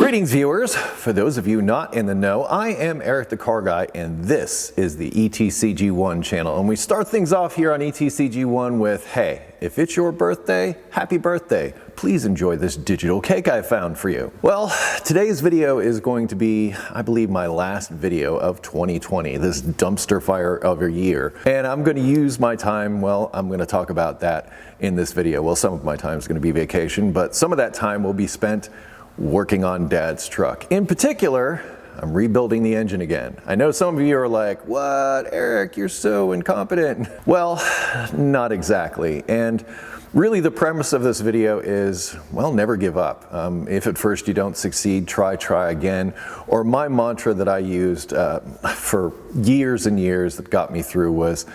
Greetings viewers, for those of you not in the know, I am Eric the Car Guy and this is the ETCG1 channel, and we start things off here on ETCG1 with, hey, if it's your birthday, happy birthday. Please enjoy this digital cake I found for you. Well, today's video is going to be, I believe, my last video of 2020, this dumpster fire of a year. And I'm gonna use my time, well, I'm gonna talk about that in this video. Well, some of my time is gonna be vacation, but some of that time will be spent working on Dad's truck. In particular, I'm rebuilding the engine again. I know some of you are like, what, Eric, you're so incompetent. Well, not exactly. And really the premise of this video is, well, never give up. If at first you don't succeed, try again. Or my mantra that I used for years and years that got me through was,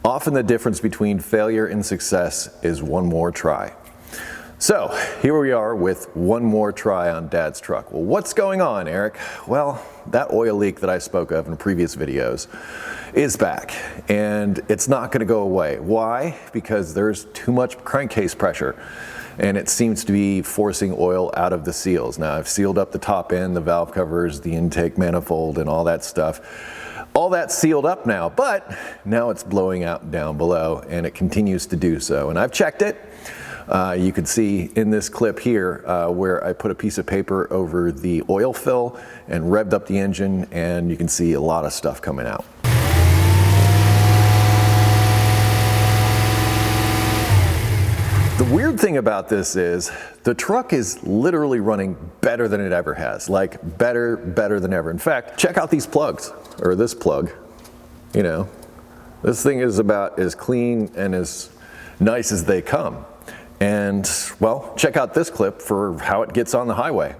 often the difference between failure and success is one more try. So here we are with one more try on Dad's truck. Well, what's going on, Eric? Well, that oil leak that I spoke of in previous videos is back, and it's not going to go away. Why? Because there's too much crankcase pressure, and it seems to be forcing oil out of the seals. Now, I've sealed up the top end, the valve covers, the intake manifold, and all that stuff. All that's sealed up now, but now it's blowing out down below, and it continues to do so. And I've checked it. You can see in this clip here where I put a piece of paper over the oil fill and revved up the engine, and you can see a lot of stuff coming out. The weird thing about this is the truck is literally running better than it ever has, like better than ever. In fact, check out these plugs, or this plug. You know, this thing is about as clean and as nice as they come. And, well, check out this clip for how it gets on the highway.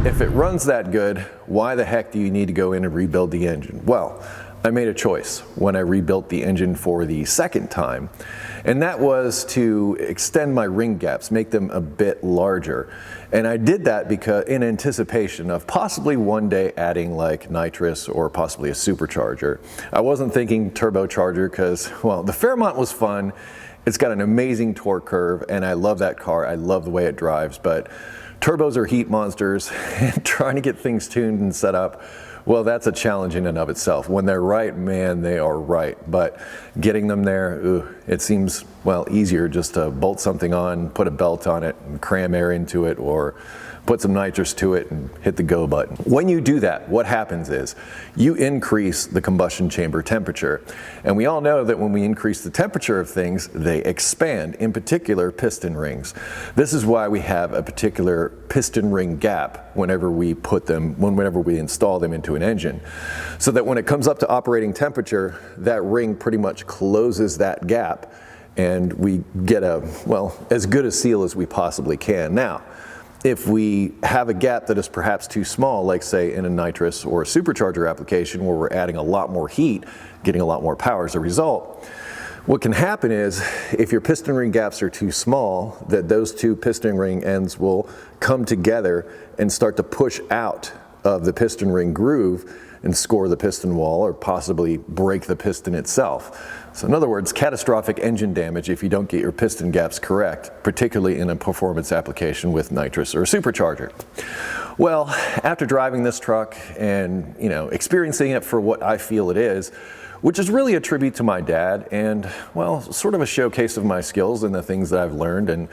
If it runs that good, why the heck do you need to go in and rebuild the engine? Well, I made a choice when I rebuilt the engine for the second time, and that was to extend my ring gaps, make them a bit larger. And I did that because in anticipation of possibly one day adding like nitrous or possibly a supercharger. I wasn't thinking turbocharger because, well, the Fairmont was fun. It's got an amazing torque curve, and I love that car. I love the way it drives, but turbos are heat monsters, and trying to get things tuned and set up, well, that's a challenge in and of itself. When they're right, man, they are right. But getting them there, it seems, well, easier just to bolt something on, put a belt on it, and cram air into it, or put some nitrous to it and hit the go button. When you do that, what happens is you increase the combustion chamber temperature. And we all know that when we increase the temperature of things, they expand, in particular piston rings. This is why we have a particular piston ring gap whenever we install them into an engine. So that when it comes up to operating temperature, that ring pretty much closes that gap, and we get as good a seal as we possibly can. Now, if we have a gap that is perhaps too small, like say in a nitrous or a supercharger application where we're adding a lot more heat, getting a lot more power as a result, what can happen is if your piston ring gaps are too small, that those two piston ring ends will come together and start to push out of the piston ring groove and score the piston wall or possibly break the piston itself. So in other words, catastrophic engine damage if you don't get your piston gaps correct, particularly in a performance application with nitrous or supercharger. Well, after driving this truck and, experiencing it for what I feel it is, which is really a tribute to my dad and, well, sort of a showcase of my skills and the things that I've learned and,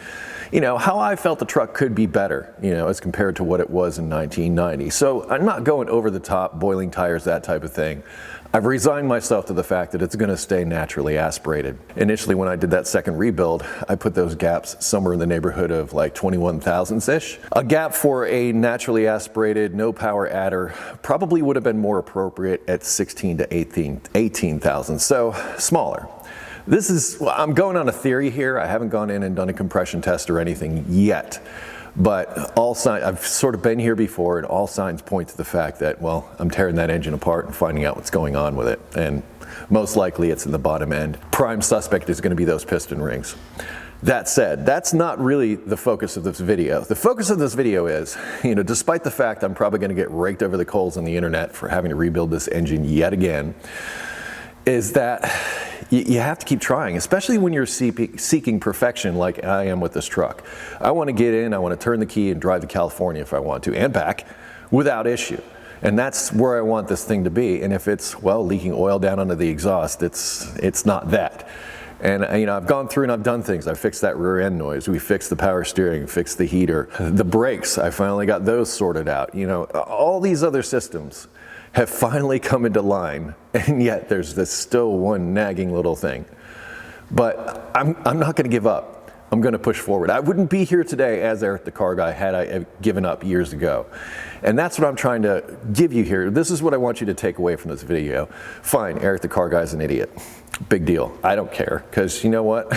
how I felt the truck could be better, as compared to what it was in 1990. So I'm not going over the top, boiling tires, that type of thing. I've resigned myself to the fact that it's going to stay naturally aspirated. Initially, when I did that second rebuild, I put those gaps somewhere in the neighborhood of like 21 thousandths-ish. A gap for a naturally aspirated, no power adder probably would have been more appropriate at 16 to 18 thousandths, so smaller. I'm going on a theory here. I haven't gone in and done a compression test or anything yet. But all signs, I've sort of been here before, and all signs point to the fact that, well, I'm tearing that engine apart and finding out what's going on with it. And most likely it's in the bottom end. Prime suspect is going to be those piston rings. That said, that's not really the focus of this video. The focus of this video is, despite the fact I'm probably going to get raked over the coals on the internet for having to rebuild this engine yet again, is that you have to keep trying, especially when you're seeking perfection like I am with this truck. I want to get in, I want to turn the key and drive to California if I want to, and back, without issue. And that's where I want this thing to be. And if it's, well, leaking oil down onto the exhaust, it's not that. And I've gone through and I've done things. I fixed that rear end noise. We fixed the power steering, fixed the heater. The brakes, I finally got those sorted out. All these other systems have finally come into line, and yet there's this still one nagging little thing. But I'm not going to give up. I'm going to push forward. I wouldn't be here today as Eric the Car Guy had I given up years ago. And that's what I'm trying to give you here. This is what I want you to take away from this video. Fine, Eric the Car Guy's an idiot. Big deal. I don't care, because you know what?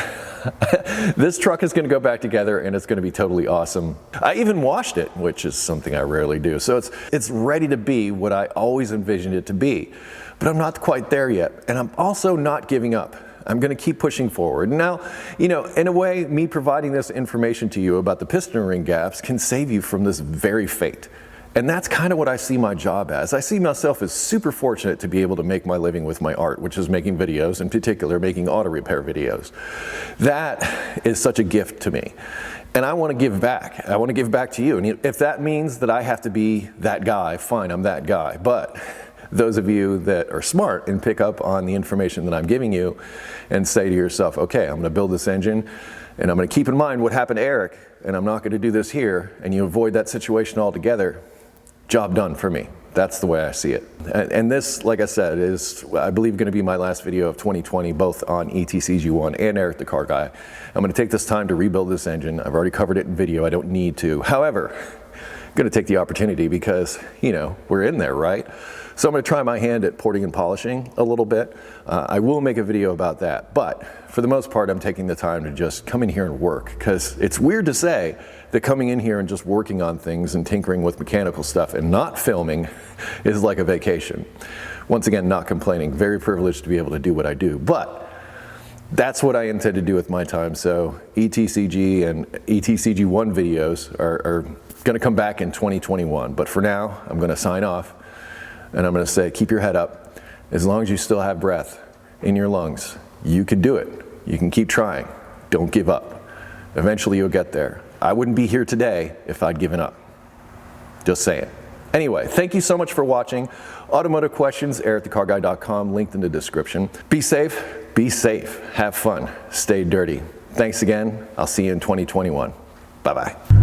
This truck is going to go back together and it's going to be totally awesome. I even washed it, which is something I rarely do. So it's ready to be what I always envisioned it to be. But I'm not quite there yet. And I'm also not giving up. I'm going to keep pushing forward. Now, in a way, me providing this information to you about the piston ring gaps can save you from this very fate. And that's kind of what I see my job as. I see myself as super fortunate to be able to make my living with my art, which is making videos, in particular making auto repair videos. That is such a gift to me. And I want to give back. I want to give back to you. And if that means that I have to be that guy, fine, I'm that guy. But those of you that are smart and pick up on the information that I'm giving you and say to yourself, okay, I'm going to build this engine and I'm going to keep in mind what happened to Eric, and I'm not going to do this here, and you avoid that situation altogether, job done for me. That's the way I see it. And this, like I said, is, I believe, going to be my last video of 2020, both on ETCG1 and Eric the Car Guy. I'm going to take this time to rebuild this engine. I've already covered it in video. I don't need to. However, I'm going to take the opportunity because, we're in there, right? So I'm going to try my hand at porting and polishing a little bit. I will make a video about that, but for the most part, I'm taking the time to just come in here and work, because it's weird to say that coming in here and just working on things and tinkering with mechanical stuff and not filming is like a vacation. Once again, not complaining, very privileged to be able to do what I do, but that's what I intend to do with my time. So ETCG and ETCG1 videos are going to come back in 2021, but for now, I'm going to sign off. And I'm going to say, keep your head up. As long as you still have breath in your lungs, you can do it. You can keep trying. Don't give up. Eventually you'll get there. I wouldn't be here today if I'd given up. Just saying. Anyway, thank you so much for watching. Automotive questions, EricTheCarGuy.com, linked in the description. Be safe, have fun, stay dirty. Thanks again. I'll see you in 2021. Bye-bye.